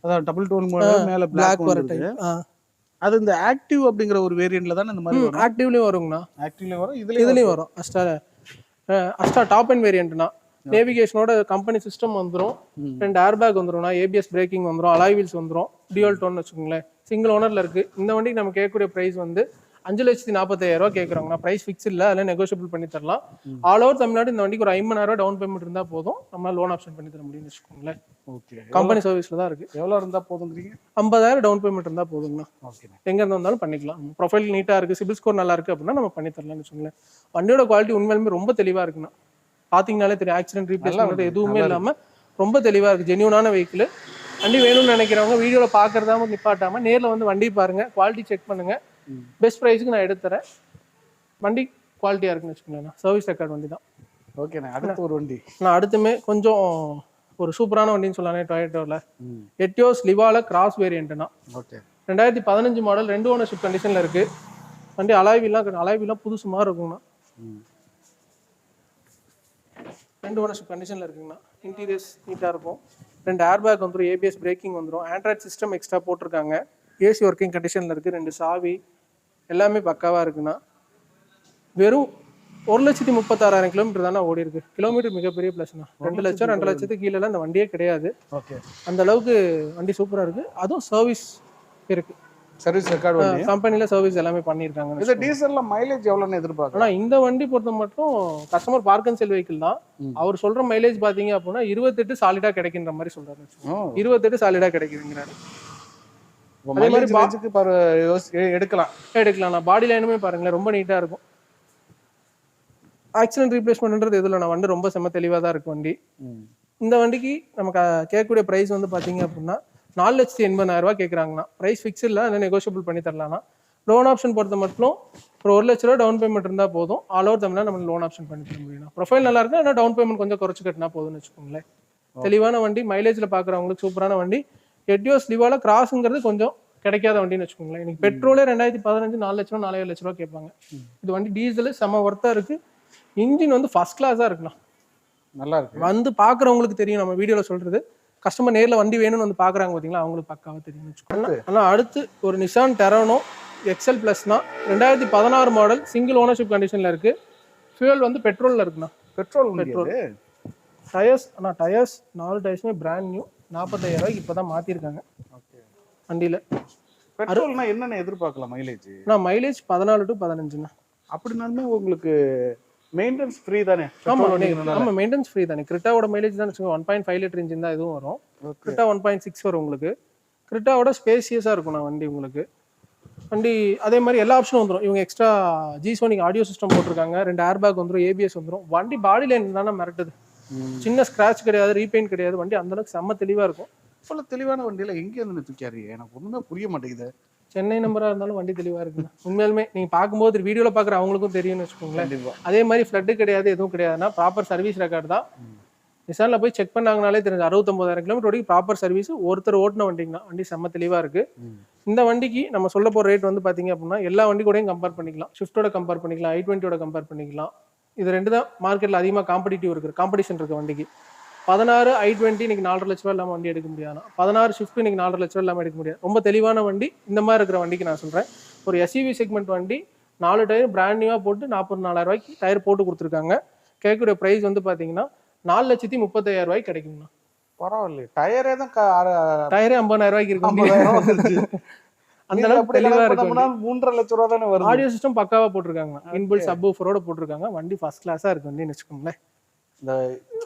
[SPEAKER 2] அதான் டபுள் டோன் மாடல், மேலே பிளாக் வார் டைப். அது இந்த ஆக்டிவ் அப்படிங்கிற ஒரு வேரியன்ட்ல தான் இந்த மாதிரி வரும்.
[SPEAKER 1] ஆக்டிவ்லயும் வருங்கண்ணா.
[SPEAKER 2] ஆக்டிவ்லயும் வரும்,
[SPEAKER 1] இதுலயும் வரும். அஸ்டா டாப் அண்ட் வேரியன்ட்னா நேவிகேஷனோட கம்பெனி சிஸ்டம் வந்துடும். 2 ஏர் பேக் வந்துடும்னா, ஏபிஎஸ் பிரேக்கிங் வந்துடும், அலாய் வீல்ஸ் வந்துடும். டியூவல் டோன் வச்சுக்கோங்களேன். சிங்கிள் ஓனர்ல இருக்கு. இந்த வண்டிக்கு நம்ம கேட்கக்கூடிய பிரைஸ் வந்து 5,45,000 கேட்குறாங்கண்ணா. பிரைஸ் ஃபிக்ஸ் இல்லை, அதில் நெகோஷியபிள் பண்ணி தரலாம். ஆல் ஓவர் தமிழ்நாடு இந்த வண்டிக்கு ஒரு 50,000 டவுன் பேமெண்ட் இருந்தால் போதும், நம்ம லோன் ஆப்ஷன் பண்ணி தர முடியும்னு வச்சுக்கோங்களேன்.
[SPEAKER 2] ஓகே.
[SPEAKER 1] கம்பெனி சர்வீஸ்ல தான் இருக்கு.
[SPEAKER 2] எவ்வளோ இருந்தால் போதுங்கிறீங்க?
[SPEAKER 1] 50,000 டவுன் பேமெண்ட் இருந்தால் போதுங்கண்ணா.
[SPEAKER 2] ஓகே.
[SPEAKER 1] எங்க இருந்து வந்தாலும் பண்ணிக்கலாம். ப்ரொஃபைல் நீட்டா இருக்கு, சிபில் ஸ்கோர் நல்லா இருக்கு அப்படின்னா நம்ம பண்ணி தரலாம்னு வச்சுக்கோங்களேன். வண்டியோட குவாலிட்டி உண்மையிலுமே ரொம்ப தெளிவா இருக்குண்ணா. பாத்தீங்கன்னாலே தெரியும். ஆக்சிடென்ட் ரீப்ளேஸ்மெண்ட் எதுவுமே இல்லாம ரொம்ப தெளிவா இருக்கு. ஜென்யூனான வெஹிக்கிள். வண்டி வேணும்னு நினைக்கிறவங்க வீடியோல பாக்குறதாம நிப்பாட்டாம நேர்ல வந்து வண்டி பாருங்க, குவாலிட்டி செக் பண்ணுங்க. பெஸ்ட் ப்ரைஸுக்கு நான் எடுத்து தரேன். வண்டி குவாலிட்டியா இருக்குன்னு வச்சுக்கோங்களேன். சர்வீஸ் ரெக்கார்ட் வண்டி தான்.
[SPEAKER 2] ஓகேண்ணா. அடுத்து ஒரு வண்டி
[SPEAKER 1] நான் அடுத்துமே கொஞ்சம் ஒரு சூப்பரான வண்டின்னு சொல்லலாம். டொயோட்டோல எட்டியோஸ் லிவால கிராஸ் வேரியன்ட்னா.
[SPEAKER 2] ஓகே.
[SPEAKER 1] 2015 மாடல், 2 ஓனர்ஷிப் கண்டிஷன்ல இருக்கு. வண்டி அலாய்வீலாம் புதுசு மாதிரி இருக்குங்கண்ணா. 2 ஓனர்ஷிப் கண்டிஷன்ல இருக்குங்கண்ணா. இன்டீரியர்ஸ் நீட்டா இருக்கும். 2 ஏர் பேக் வந்துடும், ஏபிஎஸ் பிரேக்கிங் வந்துடும், ஆண்ட்ராய்ட் சிஸ்டம் எக்ஸ்ட்ரா போட்டிருக்காங்க. ஏசி ஒர்க்கிங் கண்டிஷன்ல இருக்கு. 2 சாவி எல்லாமே பக்காவா இருக்குண்ணா. வெறும் 1,36,000 கிலோமீட்டர் தானே ஓடி இருக்கு. கிலோமீட்டர் மிகப்பெரிய பிளஸ்ண்ணா. 2 லட்சம் 2 லட்சத்துக்கு கீழே இந்த வண்டியே கிடையாது.
[SPEAKER 2] ஓகே. அந்த
[SPEAKER 1] அளவுக்கு வண்டி சூப்பரா இருக்கு. அதுவும் சர்வீஸ் இருக்கு.
[SPEAKER 2] சர்வீஸ் ரெக்கார்ட் வண்டி
[SPEAKER 1] கம்பெனில சர்வீஸ் எல்லாமே பண்ணிருக்காங்க.
[SPEAKER 2] இந்த டீசல்ல மைலேஜ் எவ்வளவுன்னு எதிர்பார்க்கலாம்?
[SPEAKER 1] ஆனா இந்த வண்டி பொறுத்த மட்டும் customer park and sell vehicle தான். அவர் சொல்ற மைலேஜ் பாத்தீங்க அப்படின்னா 28 சாலிடா கிடைக்கின்ற மாதிரி சொல்றாரு. 28 சாலிடா கிடைக்குதுங்கிறாரு. அதே மாதிரி எடுக்கலாம். பாடி லைனுமே பாருங்களேன், ரொம்ப நீட்டா இருக்கும். ஆக்சிடென்ட் ரீப்ளேஸ்மெண்ட்ன்றது எதுல நான் வண்டி ரொம்ப செம்ம தெளிவா தான் இருக்கு வண்டி. இந்த வண்டிக்கு நமக்கு கேட்கக்கூடிய பிரைஸ் வந்து பாத்தீங்க அப்படின்னா 4,80,000 கேட்குறாங்கண்ணா. ப்ரைஸ் ஃபிக்ஸ் இல்லை, அதில் நெகோஷியபிள் பண்ணி தரலாம்னா. லோன் ஆப்ஷன் பொறுத்த மட்டும் ஒரு 1 லட்ச ரூபா டவுன் பேமெண்ட் இருந்தால் போதும். ஆல் ஓவர் தமிழ்நாடு நம்ம லோன் ஆப்ஷன் பண்ணி தர முடியும். ப்ரொஃபைல் நல்லா இருக்கு, ஆனால் டவுன் பேமெண்ட் கொஞ்சம் குறைச்சு கட்டினா போதும்னு வச்சுக்கோங்களேன். தெளிவான வண்டி, மைலேஜில் பார்க்குறவங்களுக்கு சூப்பரான வண்டி. எட்டியோஸ் லிவால கிராஸுங்கிறது கொஞ்சம் கிடைக்காத வண்டின்னு வச்சுக்கோங்களேன். இன்னைக்கு பெட்ரோலே 2015 4 லட்ச ரூபா 4,7 லட்ச ரூபா கேட்பாங்க. இது வண்டி டீசல் செம ஒர்த்தா இருக்கு. இன்ஜின் வந்து ஃபர்ஸ்ட் கிளாஸா இருக்குண்ணா.
[SPEAKER 2] நல்லா இருக்கு.
[SPEAKER 1] வந்து பாக்குறவங்களுக்கு தெரியும் நம்ம வீடியோல சொல்றது. கஸ்டமர் நேர்ல வண்டி வேணும்னு வந்து பாக்குறாங்க பாத்தீங்களா, அவங்களுக்கு பக்காவா தெரியும் வச்சுக்கோங்க. ஆனா அடுத்து ஒரு நிசான் டெரானோ எக்ஸல் பிளஸ்னா 2016 மாடல் சிங்கிள் ஓனர்ஷிப் கண்டிஷன்ல இருக்கு. ஃபியூல் வந்து பெட்ரோல்ல இருக்குண்ணா.
[SPEAKER 2] பெட்ரோல்.
[SPEAKER 1] டயர்ஸ் ஆனால் டயர்ஸ் 4 டயர்ஸுமே பிராண்ட் நியூ 45,000 ரூபாய்க்கு இப்போ தான் மாற்றிருக்காங்க வண்டியில்.
[SPEAKER 2] பெட்ரோல்னா என்னென்ன எதிர்பார்க்கலாம் மைலேஜ்?
[SPEAKER 1] நான் மைலேஜ் 14 to 15ண்ணா.
[SPEAKER 2] அப்படின்னாலுமே உங்களுக்கு மெயின்டெனன்ஸ் ஃப்ரீ தானே?
[SPEAKER 1] ஆமாம் மெயின்டெனன்ஸ் ஃப்ரீ தானே. கிரிட்டாவோட மைலேஜ் தான் வச்சுக்கோங்க 1.5 லிட்டர் இன்ஜின் தான் இதுவும் வரும். கிரிட்டா 1.6 வரும் உங்களுக்கு. கிரிட்டாவோட ஸ்பேசியஸாக இருக்கும் நான் வண்டி உங்களுக்கு. வண்டி அதே மாதிரி எல்லா ஆப்ஷனும் வந்துடும். இவங்க எக்ஸ்ட்ரா ஜிசோனிக் ஆடியோ சிஸ்டம் போட்டிருக்காங்க. 2 ஏர் பேக் வந்துடும், ஏபிஎஸ் வந்துடும். வண்டி பாடி லைன் தானே மிரட்டுது. சின்ன ஸ்கிராச் கிடையாது, ரீபெயிண்ட் கிடையாது. வண்டி அந்த அளவுக்கு செம்ம தெளிவா இருக்கும்.
[SPEAKER 2] இவ்வளவு தெளிவான வண்டியில எங்க இருந்து தூக்கியாரு? எனக்கு ஒண்ணுமே புரிய மாட்டேங்குது.
[SPEAKER 1] சென்னை நம்பரா இருந்தாலும் வண்டி தெளிவா இருக்குண்ணா. உண்மையாலுமே நீங்க பார்க்கும்போது வீடியோல பாக்குற அவங்களுக்கும் தெரியும்னு வச்சுக்கோங்களேன். அதே மாதிரி ஃபிளட் கிடையாது, எதுவும் கிடையாதுன்னா ப்ராப்பர் சர்வீஸ் ரெக்கார்டு தான். நிசான்ல போய் செக் பண்ணாங்கனாலே தெரிஞ்சு 69,000 கிலோமீட்டர் வரைக்கும் ப்ராப்பர் சர்வீஸ். ஒருத்தர் ஓட்டின வண்டிங்கன்னா வண்டி செம்ம தெளிவா இருக்கு. இந்த வண்டிக்கு நம்ம சொல்ல போற ரேட் வந்து பாத்தீங்க அப்படின்னா எல்லா வண்டி கூடயும் கம்பேர் பண்ணிக்கலாம். ஷிஃப்டோட கம்பேர் பண்ணிக்கலாம், i20 கம்பேர் பண்ணிக்கலாம். இது ரெண்டு தான் மார்க்கெட்ல அதிகமாக காம்படிஷன் இருக்கு வண்டிக்கு. 16 i20 இன்னைக்கு 4.5 லட்ச ரூபா இல்லாமல் வண்டி எடுக்க முடியாது. 16 ஷிஃப்ட் இன்னைக்கு 4.5 லட்ச ரூபா இல்லாமல் எடுக்க முடியாது. ரொம்ப தெளிவான வண்டி. இந்த மாதிரி இருக்கிற வண்டிக்கு நான் சொல்றேன், ஒரு எஸ்யூவி செக்மெண்ட் வண்டி 4 டயர் பிராண்ட் நியூவா போட்டு 44,000 ரூபாய்க்கு டயர் போட்டு கொடுத்துருக்காங்க. கேட்கக்கூடிய பிரைஸ் வந்து பாத்தீங்கன்னா 4,35,000 ரூபாய்க்கு கிடைக்குங்கண்ணா.
[SPEAKER 2] பரவாயில்ல. டயரே தான்
[SPEAKER 1] டயரே 50,000 ரூபாய்க்கு இருக்கு. அந்த அளவுக்கு தெளிவா இருக்கு.
[SPEAKER 2] 3.5 லட்ச ரூபா தானே வருது.
[SPEAKER 1] ஆடியோ சிஸ்டம் பக்காவா போட்டிருக்காங்க. இன்பில்ட் சப்வூஃபரோட போட்டிருக்காங்க. வண்டி ஃபர்ஸ்ட் கிளாஸா இருக்கு வண்டின்னு வச்சுக்கோங்களேன்.
[SPEAKER 2] இந்த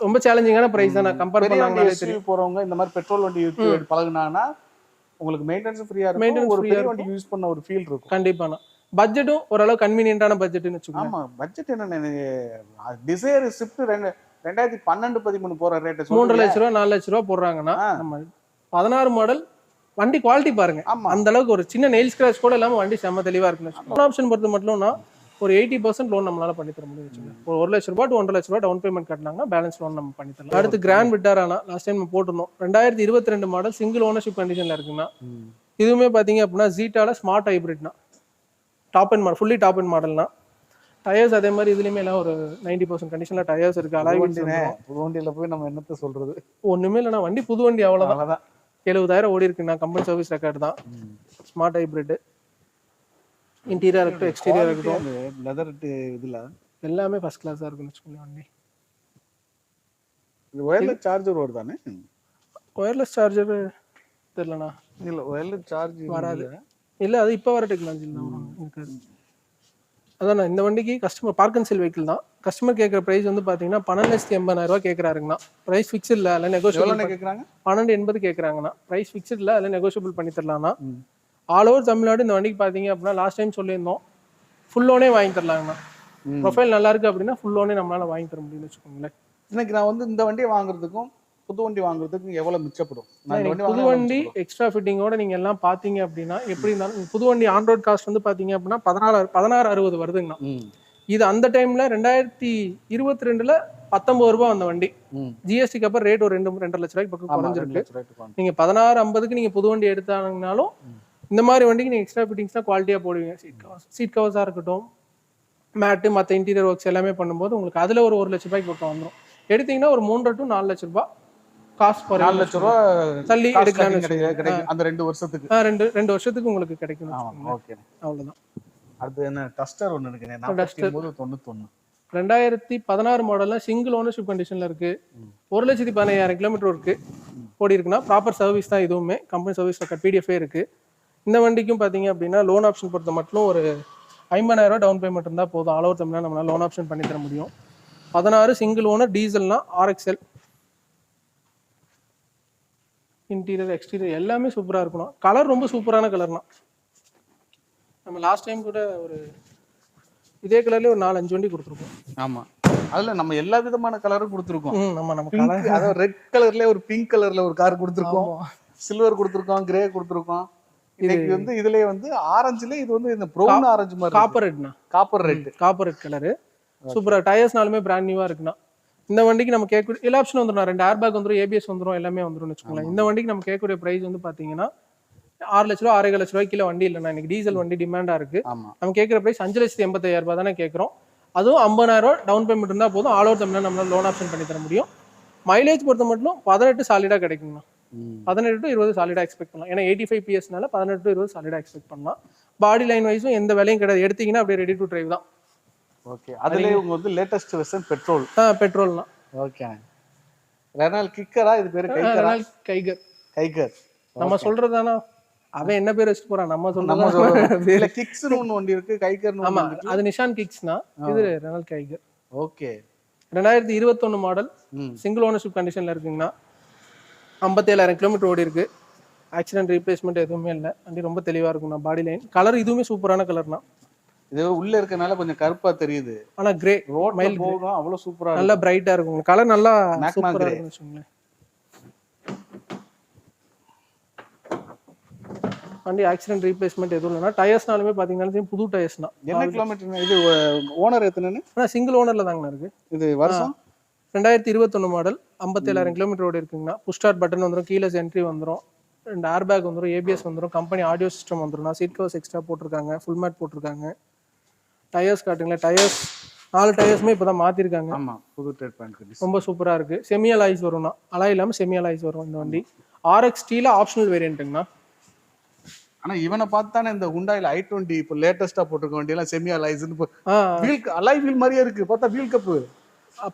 [SPEAKER 1] ரொம்ப சேலஞ்சிங்கான பிரைஸ் தான். நான் கம்பேர் பண்ணாங்கனாலே தெரியும்.
[SPEAKER 2] போறவங்க இந்த மாதிரி பெட்ரோல் வண்டி பழகுனாங்கன்னா உங்களுக்கு மெயின்டெனன்ஸ் ஃப்ரீயா இருக்கும். ஒரு பெரிய வண்டி யூஸ் பண்ண ஒரு ஃபீல் இருக்கும்.
[SPEAKER 1] கண்டிப்பாண்ணா. பட்ஜெட்டும் ஓரளவு கன்வீனியன்ட்டான பட்ஜெட்னு வச்சுக்கோங்க.
[SPEAKER 2] ஆமா, பட்ஜெட் என்ன? டிசைர் ஸ்விஃப்ட் 2012-13 போற ரேட்
[SPEAKER 1] 3 லட்ச ரூபா 4 லட்ச ரூபா போடுறாங்கன்னா நம்ம 16 மாடல் வண்டி குவாலிட்டி பாருங்க. அந்த அளவுக்கு ஒரு சின்ன நெயில் ஸ்கிராச் கூட இல்லாம வண்டி செம்ம தெளிவா இருக்கு. ஆப்ஷன் பொறுத்து மட்டும்னா ஒரு 80% லோன் நம்மளால பண்ணி தர முடியும். ஒரு 1 லட்ச ரூபாய் to 1.5 லட்ச ரூபாய் டவுன் பேமெண்ட் கட்டினாங்கன்னா பேலன்ஸ் லோன் நம்ம பண்ணி தரலாம். அடுத்து கிராண்ட் விட்டாரானா லாஸ்ட் டைம் நம்ம போட்டிருந்தோம். 2022 மாடல் சிங்கிள் ஓனர்ஷிப் கண்டிஷன்ல இருக்குன்னா இதுவுமே பாத்தீங்க அப்படின்னா ஜீட்டால ஸ்மார்ட் ஹைபிரிட்னா top end model, fully top end மாடல்னா. டயர்ஸ் அதே மாதிரி இதுலயுமே எல்லாம் ஒரு 90% கண்டிஷன்ல டயர்ஸ் இருக்கு. அலாய்
[SPEAKER 2] புது வண்டியில போய் நம்ம என்னத்த சொல்றது?
[SPEAKER 1] ஒண்ணுமே இல்லைன்னா வண்டி புது வண்டி அவ்வளவுதான். 70,000 ஓடி இருக்குண்ணா. கம்பெனி சர்வீஸ் ரெக்கார்டு தான். Smart hybrid. இன்டீரியர் இருக்கட்டும், எக்ஸ்டீரியர் இருக்கட்டும்,
[SPEAKER 2] லெதர் இதுல
[SPEAKER 1] எல்லாமே ஃபர்ஸ்ட் கிளாஸா இருக்குன்னு வச்சுக்கோங்க வண்டி.
[SPEAKER 2] ஒயர்லெஸ் சார்ஜர் வருதானே?
[SPEAKER 1] ஒயர்லெஸ் சார்ஜர் தெரியலண்ணா.
[SPEAKER 2] இல்ல ஒயர்லெஸ் சார்ஜ்
[SPEAKER 1] வராது. இல்ல அது இப்போ வர டெக்னாலஜி தான் இருக்காது. அதான் இந்த வண்டிக்கு customer park and sell vehicle தான். கஸ்டமர் கேட்குற பிரைஸ் வந்து பாத்தீங்கன்னா 12,80,000 ரூபாய் கேட்கறாருங்கண்ணா. பிரைஸ் ஃபிக்ஸ் இல்ல, அல்ல நெகோஷியபிள் கேட்கறாங்க. 12,80 கேட்கறாங்கண்ணா. பிரைஸ் ஃபிக்ஸ் இல்ல, அல்ல நெகோஷியபிள் பண்ணி தரலாம்னா. ஆல் ஓவர் தமிழ்நாடு இந்த வண்டிக்கு பாத்தீங்க அப்படின்னா லாஸ்ட் டைம் சொல்லியிருந்தோம் ஃபுல் லோனே வாங்கி தரலாங்கண்ணா. ப்ரொஃபைல் நல்லா இருக்கு அப்படின்னா ஃபுல் லோனே நம்மளால வாங்கி தர முடியும்னு வச்சுக்கோங்களேன்.
[SPEAKER 2] இன்னைக்கு நான் வந்து இந்த வண்டியை வாங்குறதுக்கும் புது வண்டி வாங்குறதுக்கும் எவ்வளவு மிச்சப்படும்?
[SPEAKER 1] புது வண்டி எக்ஸ்ட்ரா ஃபிட்டிங்கோட நீங்க எல்லாம் பாத்தீங்க அப்படின்னா எப்படி இருந்தாலும் புது வண்டி ஆன் ரோட் காஸ்ட் வந்து பாத்தீங்க அப்படின்னா 1660 வருதுங்கண்ணா. இது அந்த டைம்ல 2022ல 19 ரூபாய் வந்த வண்டி. ஜிஎஸ்டிக்கு அப்புறம் ரேட் ஒரு 2.5 லட்ச ரூபாய்க்கு பக்கம் குறைஞ்சிருக்கு. நீங்க 1650க்கு நீங்க புது வண்டி எடுத்தாங்கனாலும் இந்த மாதிரி வண்டிக்கு நீங்க எக்ஸ்ட்ரா ஃபிட்டிங்ஸ்னா குவாலிட்டியா போடுவீங்க. சீட் கவர்ஸா இருக்கட்டும், மேட்டு, மற்ற இன்டீரியர் ஒர்க்ஸ் எல்லாமே பண்ணும்போது உங்களுக்கு அதுல ஒரு 1 லட்ச ரூபாய்க்கு பக்கம் வந்துடும். எடுத்தீங்கன்னா ஒரு 3 to 4 லட்ச ரூபாய் காஸ்ட் 4 லட்ச ரூபாய் தள்ளி எடுக்கலாம்.
[SPEAKER 2] அந்த 2 வருஷத்துக்கு
[SPEAKER 1] 2 வருஷத்துக்கு உங்களுக்கு கிடைக்கும். அவ்வளவுதான்.
[SPEAKER 2] அடுத்து என்ன டஸ்டர் ஒன்னு இருக்கு 4991
[SPEAKER 1] 2016 மாடல்ல சிங்கிள் ஓனர்ஷிப் கண்டிஷன்ல இருக்கு. 1,15,000 கிலோமீட்டர் இருக்கு ஓடி இருக்குன்னா ப்ராப்பர் சர்வீஸ் தான். இதுவுமே கம்பெனி சர்வீஸ் ரெக்கார்ட் பிடிஎஃப் இருக்கு. இந்த வண்டிக்கும் பாத்தீங்க அப்படின்னா லோன் ஆப்ஷன் பொறுத்த மட்டும் ஒரு 50,000 ரூபாய் டவுன் பேமெண்ட் இருந்தா போதும். ஆல் ஓவர் தமிழ்நாடு நம்மளால லோன் ஆப்ஷன் பண்ணி தர முடியும். 16 சிங்கிள் ஓனர் டீசல்னா RXL. இன்டீரியர் எக்ஸ்டீரியர் எல்லாமே சூப்பரா இருக்கணும். கலர் ரொம்ப சூப்பரான கலர்னா. நம்ம லாஸ்ட் டைம் கூட ஒரு இதே கலர்லயே ஒரு 4-5 வண்டி கொடுத்துருக்கோம்.
[SPEAKER 2] ஆமா, அதுல நம்ம எல்லா விதமான கலரும் கொடுத்துருக்கோம்.
[SPEAKER 1] நம்ம
[SPEAKER 2] கலர் அதாவது ரெட் கலர்ல ஒரு பிங்க் கலர்ல ஒரு கார் கொடுத்துருக்கோம், சில்வர் கொடுத்துருக்கோம், கிரே கொடுத்துருக்கோம். இன்னைக்கு வந்து இதுலயே வந்து ஆரஞ்சுல இது வந்து இந்த ப்ரௌன் ஆரஞ்சு மாதிரி
[SPEAKER 1] காப்பர் ரெட்னா, காப்பர் ரெட் கலரு சூப்பரா. டயர்ஸ்னாலுமே பிராண்ட் நியூவா இருக்குண்ணா. இந்த வண்டிக்கு நம்ம கேட்கக்கூடிய எல்லா ஆப்ஷனும் வந்துடும். 2 ஏர் பேக் வந்துடும், ஏபிஎஸ் வந்துடும், எல்லாமே வந்துடும் வச்சுக்கோங்களேன். இந்த வண்டிக்கு நம்ம கேட்கக்கூடிய பிரைஸ் வந்து பாத்தீங்கன்னா 6 லட்ச ரூபா 6.5 லட்ச ரூபாய் கீழே வண்டி இல்லைண்ணா. இன்னைக்கு டீசல் வண்டி டிமாண்டா இருக்கு.
[SPEAKER 2] ஆமா.
[SPEAKER 1] நம்ம கேட்குற பிரைஸ் 5,85,000 ரூபாய் தானே கேட்குறோம். அதுவும் 50,000 ரூபா டவுன் பேமெண்ட் இருந்தால் போதும். ஆல் ஓவர் தமிழ்நாடு நம்மளால லோன் ஆப்ஷன் பண்ணி தர முடியும். மைலேஜ் பொறுத்த மட்டும் 18 சாலிடா கிடைக்குங்கண்ணா. 18 to 20 சாலிடா எக்ஸ்பெக்ட் பண்ணலாம். ஏன்னா 85 PS-னால 18 to 20 சாலிடா எக்ஸ்பெக்ட் பண்ணலாம். பாடி லைன் வைஸும் எந்த வேலையும் கிடையாது. எடுத்தீங்கன்னா அப்படியே ரெடி டு டிரைவ் தான்.
[SPEAKER 2] ஓகே. அதுல இவங்க வந்து லேட்டஸ்ட் வெர்ஷன் பெட்ரோல்.
[SPEAKER 1] பெட்ரோல் தான்.
[SPEAKER 2] ஓகே. ரெனால் கிக்கரா இது பேரு?
[SPEAKER 1] கைகர்.
[SPEAKER 2] கைகர்
[SPEAKER 1] நம்ம சொல்றதானா? அவன் என்ன பேர் வச்சுட்டு போறான்? நம்ம
[SPEAKER 2] நம்ம
[SPEAKER 1] சொல்றது
[SPEAKER 2] இல்ல கிக்ஸ்னு ஒன்னு வண்டி இருக்கு, கைகர்னு.
[SPEAKER 1] ஆமா, அது நிஷான் கிக்ஸ்னா, இது Renault கைகர்.
[SPEAKER 2] Okay.
[SPEAKER 1] 2021 model, single ownership கண்டிஷன்ல இருக்குங்கண்ணா. 57,000 கிலோமீட்டர் ஓடி இருக்கு. ஆக்சிடென்ட் ரீப்ளேஸ்மெண்ட் எதுவுமே இல்லை. வண்டி ரொம்ப தெளிவா இருக்கும்ண்ணா. பாடி லைன் கலர் இதுவுமே சூப்பரான கலர்னா.
[SPEAKER 2] இது உள்ள இருக்கனால கொஞ்சம் கருப்பா தெரியுது.
[SPEAKER 1] ஆனா கிரே
[SPEAKER 2] ரோட்ல போகும் அவ்வளவு சூப்பரா
[SPEAKER 1] நல்லா பிரைட்டா இருக்கும். கலர் நல்லா சூப்பரா இருக்குன்னு வச்சுக்கோங்களேன். வண்டி ஆக்சிடென்ட் ரீப்ளேஸ்மெண்ட் எதுவும் இல்லைனா. டயர்ஸ்னாலுமே பாத்தீங்கன்னா புது டயர்ஸ் தான்.
[SPEAKER 2] என்ன கிலோமீட்டர் இது? ஓனர் எத்தனைன்னு?
[SPEAKER 1] சிங்கிள் ஓனர்ல தாங்கண்ணா இருக்கு.
[SPEAKER 2] இது வருஷம்
[SPEAKER 1] 2021 மாடல், 57,000 கிலோமீட்டர் ஓடி இருக்குங்கண்ணா. புஷ் ஸ்டார்ட் பட்டன் வந்துடும், கீலெஸ் என்ட்ரி வந்துடும், 2 ஏர் பேக் வந்துடும், ஏபிஎஸ் வந்துடும், கம்பெனி ஆடியோ சிஸ்டம் வந்துடும், சீட் கவர்ஸ் எக்ஸ்ட்ரா போட்டிருக்காங்க, ஃபுல் மேட் போட்டிருக்காங்க. டயர்ஸ் காட்டுங்களேன். டயர்ஸ் 4 டயர்ஸுமே இப்போதான் மாத்திருக்காங்க.
[SPEAKER 2] ஆமா, புது ட்ரெட் பேண்ட்
[SPEAKER 1] ரொம்ப சூப்பரா இருக்கு. செமி அலாய்ஸ் வரும்னா, அலாய் இல்லாம செமி அலாய்ஸ் வரும் இந்த வண்டி. RX-T-ல ஆப்ஷனல் வேரியன்ட்டுங்கண்ணா.
[SPEAKER 2] ஆனா இவனை பார்த்தானே இந்த ஹுண்டாயில i20 இப்போ லேட்டஸ்டா போட்டிருக்க வண்டியெல்லாம் செமி அலாய்ஸ்னு வீல் அலாய் வீல் மாதிரியே இருக்கு. பார்த்தா வீல் கப்பு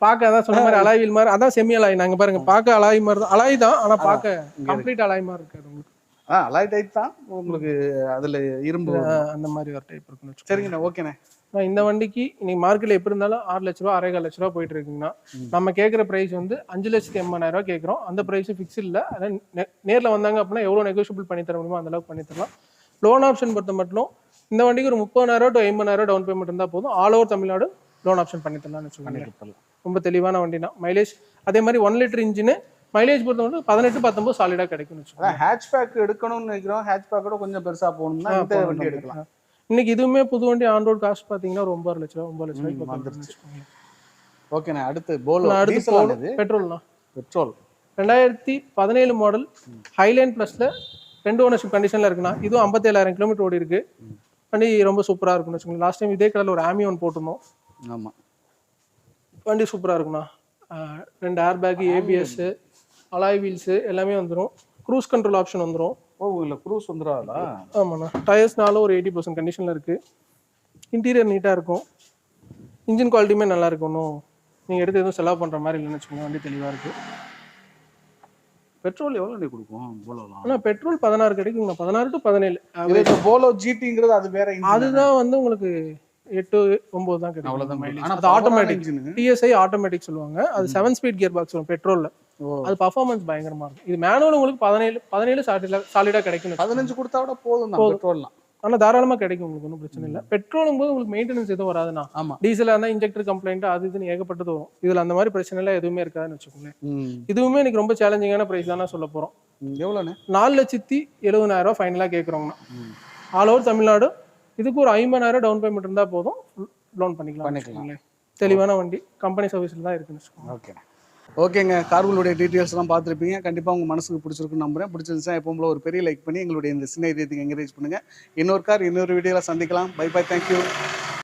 [SPEAKER 1] பார்க்க அதான் சொன்ன மாதிரி அலாய் வீல் மாதிரி. அதான் செமி அலாய். நாங்க பாருங்க பார்க்க அலாய் மாதிரி தான். அலாய் தான், ஆனா பார்க்க கம்ப்ளீட் அலாய் மாதிரி இருக்காது உங்களுக்கு.
[SPEAKER 2] அலாய் டைப் தான் உங்களுக்கு. அதுல இரும்பு
[SPEAKER 1] அந்த மாதிரி ஒரு டைப் இருக்குன்னு.
[SPEAKER 2] சரிங்கண்ணா. ஓகேண்ணே.
[SPEAKER 1] இந்த வண்டிக்கு இன்னைக்கு மார்க்கெட்ல எப்படி இருந்தாலும் 6 லட்ச ரூபா 6.5 லட்ச ரூபா போயிட்டு இருக்குங்கன்னா, நம்ம கேட்குற பிரைஸ் வந்து 5,80,000 ரூபா கேட்குறோம். அந்த பிரைஸ் ஃபிக்ஸ் இல்லை. அதான் நேரில் வந்தாங்க அப்படின்னா எவ்வளோ நெகோஷியபிள் பண்ணி தர முடியுமோ அந்த அளவுக்கு பண்ணி தரலாம். லோன் ஆப்ஷன் பொறுத்த மட்டும் இந்த வண்டிக்கு ஒரு 30,000 to 50,000 டவுன் பேமெண்ட் இருந்தால் போதும். All over Tamil Nadu loan option பண்ணி தரலாம்னு வச்சுக்கோங்க. ரொம்ப தெளிவான வண்டினா. மைலேஜ் அதே மாதிரி 1 லிட்டர் இன்ஜின். மைலேஜ் பொறுத்த மட்டும் 18-19 சாலிடா கிடைக்கும்னு வச்சுக்கோங்க.
[SPEAKER 2] ஹேட்ச்பேக் எடுக்கணும்னு நினைக்கிறோம். ஹேட்ச்பேக்கோட கொஞ்சம் பெருசா போகணும்னா இந்த வண்டி எடுக்கலாம். இன்னைக்கு
[SPEAKER 1] இதுவுமே புது வண்டி ஆன் ரோட் காஸ்ட் பாத்தீங்கன்னா 9 லட்ச ரூபாய்க்கு வந்துருச்சு.
[SPEAKER 2] ஓகேண்ணா. அடுத்து போலோ.
[SPEAKER 1] பெட்ரோல்னா.
[SPEAKER 2] பெட்ரோல்
[SPEAKER 1] 2017 மாடல், ஹைலைன் பிளஸ்ல 2 ஓனர்ஷிப் கண்டிஷன்ல இருக்குண்ணா. இதுவும் 57,000 கிலோமீட்டர் ஓடி இருக்கு. வண்டி ரொம்ப சூப்பரா இருக்குன்னு வச்சுக்கோங்க. லாஸ்ட் டைம் இதே கலர்ல ஒரு ஆமி ஒன் போட்டிருந்தோம்.
[SPEAKER 2] ஆமா,
[SPEAKER 1] வண்டி சூப்பரா இருக்குண்ணா. 2 air back, ABS, alloy wheels எல்லாமே வந்துடும். க்ரூஸ் கண்ட்ரோல் ஆப்ஷன் வந்துடும்.
[SPEAKER 2] இல்ல க்ரூஸ் வந்துடாதா?
[SPEAKER 1] ஆமாண்ணா. டயர்ஸ்னால ஒரு 80% கண்டிஷன்ல இருக்கு. இன்டீரியர் நீட்டா இருக்கும். இன்ஜின் குவாலிட்டியுமே நல்லா இருக்கணும். நீங்க எடுத்து எதுவும் செலவு பண்ற மாதிரி இல்லைன்னு வச்சுக்கோங்க. வண்டி தெளிவா இருக்கு.
[SPEAKER 2] பெட்ரோல் எவ்வளவு கொடுக்கும் போலோலாம்?
[SPEAKER 1] ஆனா பெட்ரோல் 16 கிடைக்குங்க. 16 to 17.
[SPEAKER 2] இது போலோ ஜிடிங்கிறது அது வேற.
[SPEAKER 1] அதுதான் வந்து உங்களுக்கு 8-9 தான் கிடைக்கும். அவ்வளவுதான். அது ஆட்டோமேட்டிக். TSI ஆட்டோமேட்டிக் சொல்லுவாங்க. அது 7 ஸ்பீட் கியர் பாக்ஸ் வரும் பெட்ரோல்ல. அது பர்ஃபார்மன்ஸ் பயங்கரமா இருக்கும். இது மேனுவல் உங்களுக்கு 17 சாலிடா கிடைக்கும்.
[SPEAKER 2] 15 கொடுத்தா விட போதும் தான் பெட்ரோல்லாம்.
[SPEAKER 1] ஆனா தாராளமா கிடைக்கும் உங்களுக்கு. ஒன்றும் பிரச்சனை இல்லை. பெட்ரோலும் போது உங்களுக்கு மெயின்டெனன்ஸ் எதுவும் வராதுண்ணா.
[SPEAKER 2] ஆமா.
[SPEAKER 1] டீசலா இருந்தா இன்ஜெக்டர் கம்ப்ளைண்ட் அது இதுன்னு ஏகப்பட்டது வரும். இதுல அந்த மாதிரி பிரச்சனை எல்லாம் எதுவுமே இருக்காதுன்னு வச்சுக்கோங்களேன். இதுவுமே எனக்கு ரொம்ப சேலஞ்சிங்கான பிரைஸ் தானே சொல்ல போறோம்.
[SPEAKER 2] எவ்வளோண்ணே?
[SPEAKER 1] 4,70,000 ரூபாய் ஃபைனலா கேட்குறோங்கண்ணா. All over Tamil Nadu. இதுக்கு ஒரு 50,000 டவுன் பேமெண்ட் இருந்தா போதும். லோன் பண்ணிக்கலாம். தெளிவான வண்டி. கம்பெனி சர்வீஸ்ல தான் இருக்குன்னு வச்சுக்கோங்க.
[SPEAKER 2] ஓகே. ஓகேங்க. கார்களுடைய டீட்டெயில்ஸ்லாம் பார்த்துருப்பீங்க. கண்டிப்பாக உங்கள் மனசுக்கு பிடிச்சிருக்குன்னு நம்புறேன். பிடிச்சிருந்துச்சா எப்பவும் ஒரு பெரிய லைக் பண்ணி எங்களுடைய இந்த சின்ன ஏரியாத்துக்கு என்கரேஜ் பண்ணுங்கள். இன்னொரு வீடியோவில் சந்திக்கலாம். Bye bye. தேங்க்யூ.